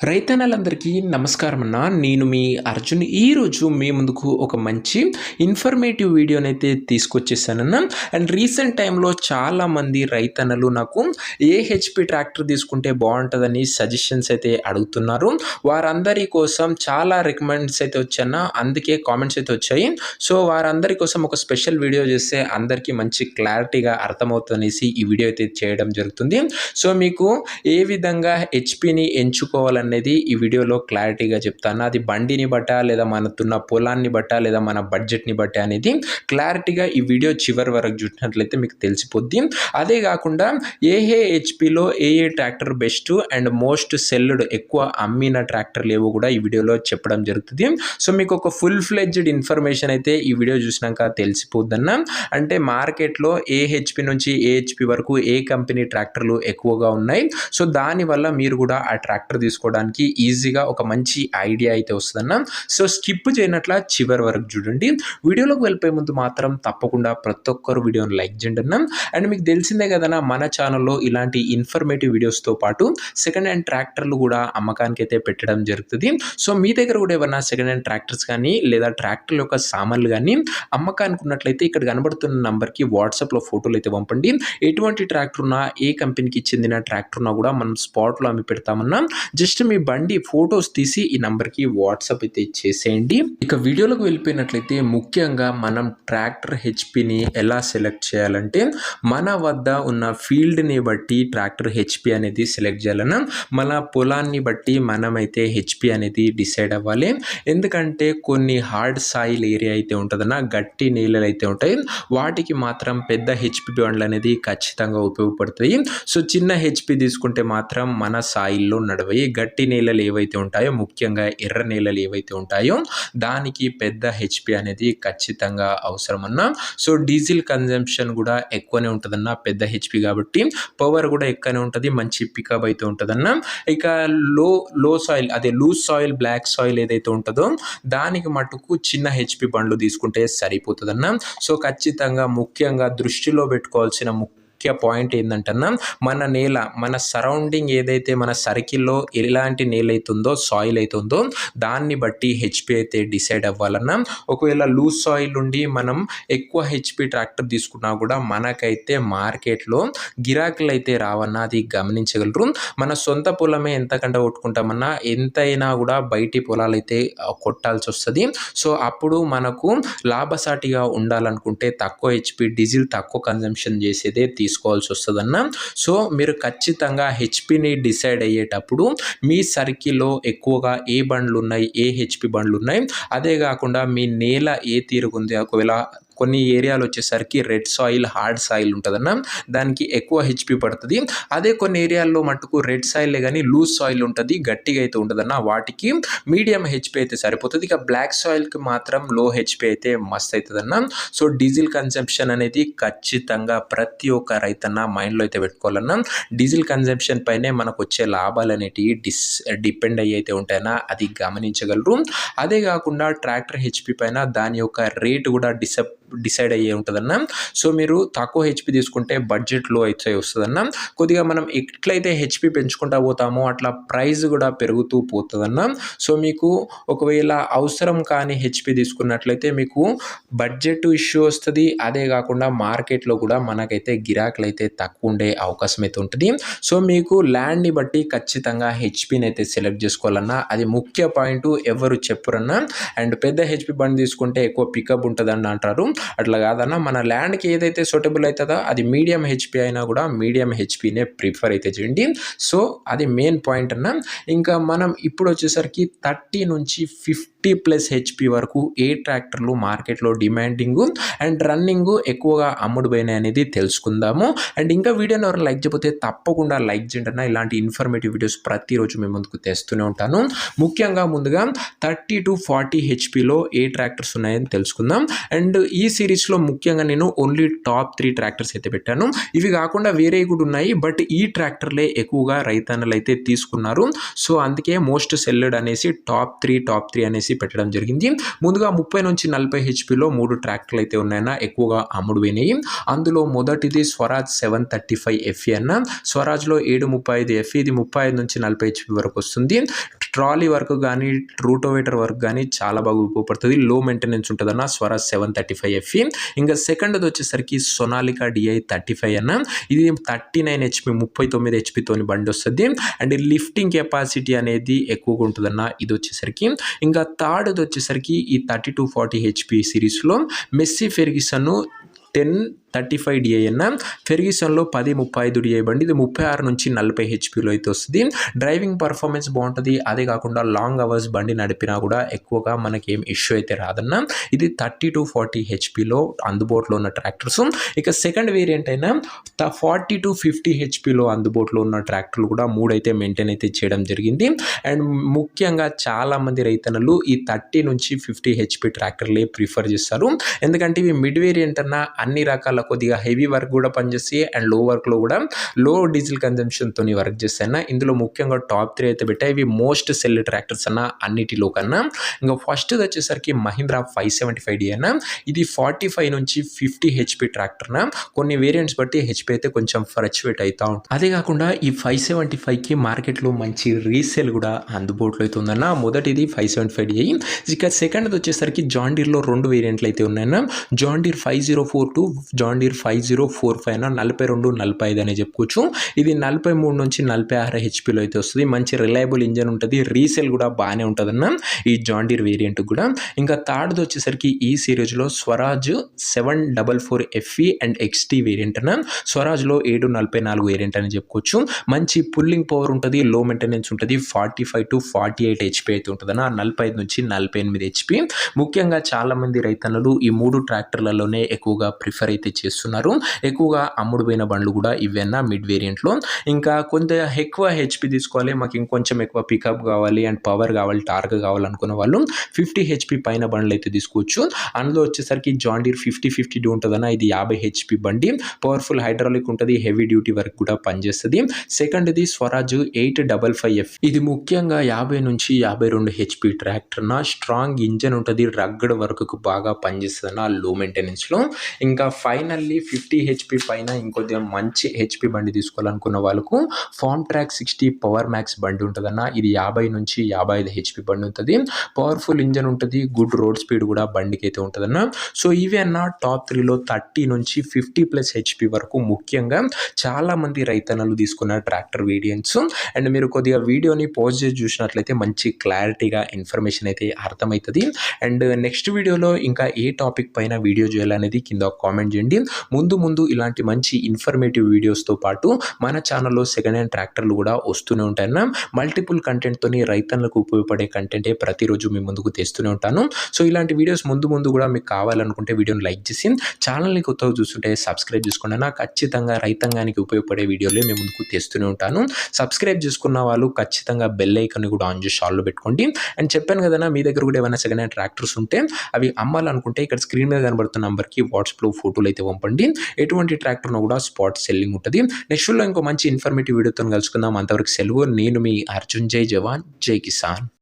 రైతన్నలందరికీ నమస్కారం అన్న. నేను మీ అర్జున్. ఈరోజు మీ ముందుకు ఒక మంచి ఇన్ఫర్మేటివ్ వీడియోనైతే తీసుకొచ్చేసానన్న. అండ్ రీసెంట్ టైంలో చాలామంది రైతన్నలు నాకు ఏ హెచ్పి ట్రాక్టర్ తీసుకుంటే బాగుంటుందని సజెషన్స్ అయితే అడుగుతున్నారు. వారందరి కోసం చాలా రికమెండ్స్ అయితే వచ్చాయన్న, అందుకే కామెంట్స్ అయితే వచ్చాయి. సో వారందరి కోసం ఒక స్పెషల్ వీడియో చేస్తే అందరికీ మంచి క్లారిటీగా అర్థమవుతుందనేసి ఈ వీడియో అయితే చేయడం జరుగుతుంది. సో మీకు ఏ విధంగా హెచ్పిని ఎంచుకోవాలని అనేది ఈ వీడియోలో క్లారిటీగా చెప్తాను. అది బండిని బట్టా, లేదా మనతున్న పొలాన్ని బట్టా, లేదా మన బడ్జెట్ని బట్టా అనేది క్లారిటీగా ఈ వీడియో చివరి వరకు చూసినట్లయితే మీకు తెలిసిపోద్ది. అదే కాకుండా హెచ్పిలో ఏ tractor best and most sold, ఎక్కువ అమ్మిన ట్రాక్టర్లు ఏవో కూడా ఈ వీడియోలో చెప్పడం జరుగుతుంది. సో మీకు ఒక ఫుల్ ఫ్లెడ్జ్డ్ ఇన్ఫర్మేషన్ అయితే ఈ వీడియో చూసినాక తెలిసిపోద్దన్న. అంటే మార్కెట్లో హెచ్పి నుంచి హెచ్పి వరకు ఏ కంపెనీ ట్రాక్టర్లు ఎక్కువగా ఉన్నాయి. సో దానివల్ల మీరు కూడా ఆ ట్రాక్టర్ తీసుకోవడానికి ఈజీగా ఒక మంచి ఐడియా అయితే వస్తుందన్న. సో స్కిప్ చేయనట్ల చివరి వరకు చూడండి. వీడియోలోకి వెళ్ళిపోయే ముందు మాత్రం తప్పకుండా ప్రతి ఒక్కరు వీడియోని లైక్ చేయండి అన్న. అండ్ మీకు తెలిసిందే కదన్నా, మన ఛానల్లో ఇలాంటి ఇన్ఫర్మేటివ్ వీడియోస్తో పాటు సెకండ్ హ్యాండ్ ట్రాక్టర్లు కూడా అమ్మకానికి అయితే పెట్టడం జరుగుతుంది. సో మీ దగ్గర కూడా ఏమన్నా సెకండ్ హ్యాండ్ ట్రాక్టర్స్ కానీ లేదా ట్రాక్టర్ యొక్క సామాన్లు కానీ అమ్మకానికి ఉన్నట్లయితే ఇక్కడ కనబడుతున్న నంబర్కి వాట్సాప్లో ఫోటోలు అయితే పంపండి. ఎటువంటి ట్రాక్టర్ ఉన్నా, ఏ కంపెనీకి చెందిన ట్రాక్టర్ ఉన్నా కూడా మనం స్పాట్లో అమ్మి పెడతామన్నా. జస్ట్ మీ బండి ఫొటోస్ తీసి ఈ నంబర్కి వాట్సాప్ అయితే చేసేయండి. ఇక వీడియోలోకి వెళ్ళిపోయినట్లయితే ముఖ్యంగా మనం ట్రాక్టర్ హెచ్పిని ఎలా సెలెక్ట్ చేయాలంటే, మన వద్ద ఉన్న ఫీల్డ్ని బట్టి ట్రాక్టర్ హెచ్పి అనేది సెలెక్ట్ చేయాలన్నా. మన పొలాన్ని బట్టి మనమైతే హెచ్పి అనేది డిసైడ్ అవ్వాలి. ఎందుకంటే కొన్ని హార్డ్ సాయిల్ ఏరియా అయితే ఉంటుందన్న, గట్టి నేలలు అయితే ఉంటాయి. వాటికి మాత్రం పెద్ద హెచ్పి బండ్లు అనేది ఖచ్చితంగా ఉపయోగపడుతాయి. సో చిన్న హెచ్పి తీసుకుంటే మాత్రం మన సాయిల్లో నడవయి. గట్టి నేలలు ఏవైతే ఉంటాయో, ముఖ్యంగా ఎర్ర నేలలు ఏవైతే ఉంటాయో దానికి పెద్ద హెచ్పి అనేది ఖచ్చితంగా అవసరం అన్న. సో డీజిల్ కన్జంప్షన్ కూడా ఎక్కువనే ఉంటుందన్న పెద్ద హెచ్పి కాబట్టి. పవర్ కూడా ఎక్కువనే ఉంటుంది, మంచి పికప్ అయితే ఉంటుందన్న. ఇక లో సాయిల్, అదే లూజ్ సాయిల్, బ్లాక్ సాయిల్ ఏదైతే ఉంటుందో దానికి మటుకు చిన్న హెచ్పి బండ్లు తీసుకుంటే సరిపోతుందన్న. సో ఖచ్చితంగా ముఖ్యంగా దృష్టిలో పెట్టుకోవాల్సిన ముఖ్య పాయింట్ ఏంటంటన్నా, మన నేల, మన సరౌండింగ్ ఏదైతే మన సర్కిల్లో ఎలాంటి నేల అవుతుందో, సాయిల్ అవుతుందో దాన్ని బట్టి హెచ్పి అయితే డిసైడ్ అవ్వాలన్నా. ఒకవేళ లూజ్ సాయిల్ ఉండి మనం ఎక్కువ హెచ్పి ట్రాక్టర్ తీసుకున్నా కూడా మనకైతే మార్కెట్లో గిరాకీలు అయితే రావన్నా, అది గమనించగలరు. మన సొంత పొలమే ఎంతకంటే కొట్టుకుంటామన్నా, ఎంతైనా కూడా బయటి పొలాలు అయితే కొట్టాల్సి వస్తుంది. సో అప్పుడు మనకు లాభసాటిగా ఉండాలనుకుంటే తక్కువ హెచ్పి, డీజిల్ తక్కువ కన్జంప్షన్ చేసేదే తీసుకోవాల్సి వస్తుందన్న. సో మీరు ఖచ్చితంగా హెచ్పిని డిసైడ్ అయ్యేటప్పుడు మీ సర్కిల్లో ఎక్కువగా ఏ బండ్లు ఉన్నాయి, ఏ హెచ్పి బండ్లు ఉన్నాయి, అదే కాకుండా మీ నేల ఏ తీరుగుంది. ఒకవేళ కొన్ని ఏరియాలు వచ్చేసరికి రెడ్ సాయిల్, హార్డ్ సాయిల్ ఉంటుందన్న, దానికి ఎక్కువ హెచ్పి పడుతుంది. అదే కొన్ని ఏరియాల్లో మటుకు రెడ్ సాయిలే కానీ లూజ్ సాయిల్ ఉంటుంది, గట్టిగా అయితే ఉంటుందన్న, వాటికి మీడియం హెచ్పి అయితే సరిపోతుంది. ఇక బ్లాక్ సాయిల్కి మాత్రం లో హెచ్పి అయితే మస్త్ అవుతుందన్న. సో డీజిల్ కన్జంప్షన్ అనేది ఖచ్చితంగా ప్రతి ఒక్క రైతన్న మైండ్లో అయితే పెట్టుకోవాలన్నా. డీజిల్ కన్జంప్షన్ పైనే మనకు వచ్చే లాభాలు అనేటివి డిపెండ్ అయ్యి అయితే ఉంటాయన్నా, అది గమనించగలరు. అదే కాకుండా ట్రాక్టర్ హెచ్పి పైన దాని యొక్క రేటు కూడా డిసైడ్ అయ్యే ఉంటుందన్న. సో మీరు తక్కువ హెచ్పి తీసుకుంటే బడ్జెట్లో అయితే వస్తుందన్న. కొద్దిగా మనం ఎట్లయితే హెచ్పి పెంచుకుంటా పోతామో అట్లా ప్రైస్ కూడా పెరుగుతూ పోతుందన్న. సో మీకు ఒకవేళ అవసరం కానీ హెచ్పి తీసుకున్నట్లయితే మీకు బడ్జెట్ ఇష్యూ వస్తుంది. అదే కాకుండా మార్కెట్లో కూడా మనకైతే గిరాకులు అయితే తక్కువ ఉండే అవకాశం అయితే ఉంటుంది. సో మీకు ల్యాండ్ని బట్టి ఖచ్చితంగా హెచ్పిని అయితే సెలెక్ట్ చేసుకోవాలన్నా, అది ముఖ్య పాయింట్, ఎవరు చెప్పురన్నా. అండ్ పెద్ద హెచ్పి బండి తీసుకుంటే ఎక్కువ పికప్ ఉంటుందని అంటారు. అట్లా కాదన్న, మన ల్యాండ్కి ఏదైతే సూటబుల్ అవుతుందో అది మీడియం హెచ్పి అయినా కూడా మీడియం హెచ్పినే ప్రిఫర్ అయితే చేయండి. సో అది మెయిన్ పాయింట్ అన్న. ఇంకా మనం ఇప్పుడు వచ్చేసరికి 30 నుంచి 50+ హెచ్పి వరకు ఏ ట్రాక్టర్లు మార్కెట్లో డిమాండింగ్ అండ్ రన్నింగ్ ఎక్కువగా అమ్ముడుపోయినాయి అనేది తెలుసుకుందాము. అండ్ ఇంకా వీడియోని ఎవరైనా లైక్ చేయకపోతే తప్పకుండా లైక్ చేయండి అన్న. ఇలాంటి ఇన్ఫర్మేటివ్ వీడియోస్ ప్రతిరోజు మేము ముందుకు తెస్తూనే ఉంటాను. ముఖ్యంగా ముందుగా 30 to 40 హెచ్పిలో ఏ ట్రాక్టర్స్ ఉన్నాయని తెలుసుకుందాం. అండ్ ఈ సిరీస్‌లో ముఖ్యంగా నేను ఓన్లీ టాప్ 3 ట్రాక్టర్స్ అయితే పెట్టాను. ఇవి కాకుండా వేరేవి కూడా ఉన్నాయి. బట్ ఈ ట్రాక్టర్‌లే ఎక్కువగా రైతన్నలైతే తీసుకున్నారు. సో, అందుకే మోస్ట్ సెల్లెడ్ అనేసి టాప్ 3 అనేసి పెట్టడం జరిగింది. ముందుగా 30-40 హెచ్‌పిలో 3 ట్రాక్టర్లు అయితే ఉన్నాయన్న ఎక్కువగా అమ్ముడుపోయినాయి. అందులో మొదటిది స్వరాజ్ 735 ఎఫ్ఈ అన్న. స్వరాజ్‌లో 735 ఎఫ్ఈ ఇది 35-40 హెచ్‌పి వరకు వస్తుంది. ట్రాలీ వర్క్ గానీ, రూటోవేటర్ వర్క్ గానీ చాలా బాగా ఉపయోగపడుతుంది. లో మెయింటెనెన్స్ ఉంటదన్న స్వరాజ్ 735 ఎఫ్ఈ. ఇంకా సెకండ్‌ది వచ్చేసరికి సోనాలికా డిఐ 35 అన్న. ఇది 39 హెచ్‌పి 39 హెచ్‌పితోని బండి వస్తది. అండ్ లిఫ్టింగ్ కెపాసిటీ అనేది ఎక్కువగా ఉంటదన్న ఇది వచ్చేసరికి. ఇంకా థర్డ్‌ది వచ్చేసరికి ఈ 30-40 హెచ్‌పి సిరీస్‌లో మెస్సీ ఫెర్గ్యూసన్ 1035 డిఐ అన్న. ఫెర్గ్యూసన్‌లో 1035 డిఐ బండి. ఇది 36-40 హెచ్‌పిలో అయితే వస్తుంది. డ్రైవింగ్ పర్ఫార్మెన్స్ బాగుంటుంది. అదే కాకుండా లాంగ్ అవర్స్ బండి నడిపినా కూడా ఎక్కువగా మనకి ఏం ఇష్యూ అయితే రాదన్న. ఇది 30-40 హెచ్‌పిలో అందుబాటులో ఉన్న ట్రాక్టర్స్. ఇక సెకండ్ వేరియంట్ అయినా 40-50 హెచ్‌పిలో అందుబాటులో ఉన్న ట్రాక్టర్లు కూడా 3 అయితే మెయింటైన్ అయితే చేయడం జరిగింది. అండ్ ముఖ్యంగా చాలామంది రైతన్నలు ఈ 30-50 హెచ్‌పి ట్రాక్టర్లే ప్రిఫర్ చేస్తారు. ఎందుకంటే ఇవి మిడ్ వేరియంట్ అన్న అన్ని రకాల కొద్దిగా హెవీ వర్క్ కూడా పనిచేస్తాయి. అండ్ లో వర్క్లో కూడా లో డీజిల్ కన్జంప్షన్తో వర్క్ చేస్తాయన్న. ఇందులో ముఖ్యంగా టాప్ 3 అయితే పెట్టాయి. ఇవి మోస్ట్ సెల్ ట్రాక్టర్స్ అన్న అన్నిటిలో కన్నా. ఇంకా ఫస్ట్ వచ్చేసరికి మహీంద్రా 575D అన్న. ఇది 45-50 హెచ్‌పి ట్రాక్టర్ న. కొన్ని వేరియంట్స్ బట్టి హెచ్‌పి అయితే కొంచెం ఫ్లక్చువేట్ అవుతా ఉంటుంది. అదే కాకుండా ఈ 575కి మార్కెట్లో మంచి రీసేల్ కూడా అందుబాటులో అయితే ఉందన్న. మొదటిది 575DI. ఇక సెకండ్ వచ్చేసరికి జాన్ డీర్లో 2 వేరియంట్లు అయితే ఉన్నాయన్న. జాన్ డీర్ 5042, జాన్ డీర్ 5045 అన్న. 42-45 అనే చెప్పుకోవచ్చు. ఇది 43-46 హెచ్‌పిలో అయితే వస్తుంది. మంచి రిలయబుల్ ఇంజన్ ఉంటుంది. రీసేల్ కూడా బాగానే ఉంటుందన్న ఈ జాన్ డీర్ వేరియంట్ కూడా. ఇంకా థర్డ్ది వచ్చేసరికి ఈ సిరీస్లో Swaraj 744 FE and XT variant అన్న. స్వరాజ్లో 744 వేరియంట్ అని చెప్పుకోవచ్చు. మంచి పుల్లింగ్ పవర్ ఉంటుంది. లో మెయింటెనెన్స్ ఉంటుంది. 45-48 హెచ్‌పి అయితే ఉంటుందన్న. 45-48 హెచ్‌పి. ముఖ్యంగా చాలామంది రైతన్నలు ఈ 3 ట్రాక్టర్లలోనే ఎక్కువగా ప్రిఫర్ అయితే చేస్తున్నారు. ఎక్కువగా అమ్ముడుపోయిన బండ్లు కూడా ఇవన్నా మిడ్ వేరియంట్లో. ఇంకా కొంత ఎక్కువ హెచ్‌పి తీసుకోవాలి, మాకు ఇంకొంచెం ఎక్కువ పికప్ కావాలి అండ్ పవర్ కావాలి, టార్క్ కావాలనుకున్న వాళ్ళు 50 హెచ్‌పి పైన బండ్లు అయితే తీసుకోవచ్చు. అందులో వచ్చేసరికి జాన్ డీర్ 5052 ఉంటుందన్న. ఇది 50 హెచ్‌పి బండి. పవర్ఫుల్ హైడ్రాలిక్ ఉంటుంది. హెవీ డ్యూటీ వర్క్ కూడా పనిచేస్తుంది. సెకండ్ది స్వరాజ్ 855F. ఇది ముఖ్యంగా 50-52 హెచ్‌పి ట్రాక్టర్ నా. స్ట్రాంగ్ ఇంజన్ ఉంటుంది. రగ్గడ్ వర్క్కు బాగా పనిచేస్తుంది అన్న లో మెయింటెనెన్స్లో. ఇంకా ఫైనల్లీ 50 హెచ్‌పి పైన ఇంకొద్దిగా మంచి హెచ్‌పి బండి తీసుకోవాలనుకున్న వాళ్ళకు ఫార్మ్ ట్రాక్ 60 పవర్ మ్యాక్స్ బండి ఉంటుందన్న. ఇది 50-55 హెచ్‌పి బండి ఉంటుంది. పవర్ఫుల్ ఇంజన్ ఉంటుంది. గుడ్ రోడ్ స్పీడ్ కూడా బండికి అయితే ఉంటుందన్న. సో ఇవి అన్న టాప్ 3లో 30-50+ హెచ్‌పి వరకు ముఖ్యంగా చాలామంది రైతన్నలు తీసుకున్న ట్రాక్టర్ వేరియంట్స్. అండ్ మీరు కొద్దిగా వీడియోని పాజ్ చేసి చూసినట్లయితే మంచి క్లారిటీగా ఇన్ఫర్మేషన్ అయితే అర్థమవుతుంది. అండ్ నెక్స్ట్ వీడియోలో ఇంకా ఏ టాపిక్ పైన వీడియో చేయాలనేది కింద కామెంట్ చేయండి. ముందు ఇలాంటి మంచి ఇన్ఫర్మేటివ్ వీడియోస్తో పాటు మన ఛానల్లో సెకండ్ హ్యాండ్ ట్రాక్టర్లు కూడా వస్తూనే ఉంటాయన్న. మల్టిపుల్ కంటెంట్తోని రైతన్నలకు ఉపయోగపడే కంటెంటే ప్రతిరోజు మీ ముందుకు తెస్తూనే ఉంటాను. సో ఇలాంటి వీడియోస్ ముందు కూడా మీకు కావాలనుకుంటే వీడియోని లైక్ చేసి ఛానల్ని కొత్తగా చూస్తుంటే సబ్స్క్రైబ్ చేసుకోండి. ఖచ్చితంగా రైతాంగానికి ఉపయోగపడే వీడియోలే మీ ముందుకు తెస్తూనే ఉంటాను. సబ్స్క్రైబ్ చేసుకున్న వాళ్ళు ఖచ్చితంగా బెల్ ఐకాన్ని కూడా ఆన్ చేసి ఆల్లో పెట్టుకోండి. అండ్ చెప్పాను కదన్నా, మీ దగ్గర కూడా ఏమైనా సెకండ్ హ్యాండ్ ట్రాక్టర్స్ ఉంటే అవి అమ్మాలనుకుంటే ఇక్కడ స్క్రీన్ మీద కనబడుతున్న నంబర్కి వాట్సాప్లో ఫోటోలు అయితే పంపండి. ఎటువంటి ట్రాక్టర్ను కూడా స్పాట్ సెల్లింగ్ ఉంటుంది. నెక్స్ట్ ఇంకో మంచి ఇన్ఫర్మేటివ్ వీడియోతో కలుసుకుందాం. అంతవరకు సెలవు. నేను మీ అర్జున్. జై జవాన్ జై కిసాన్.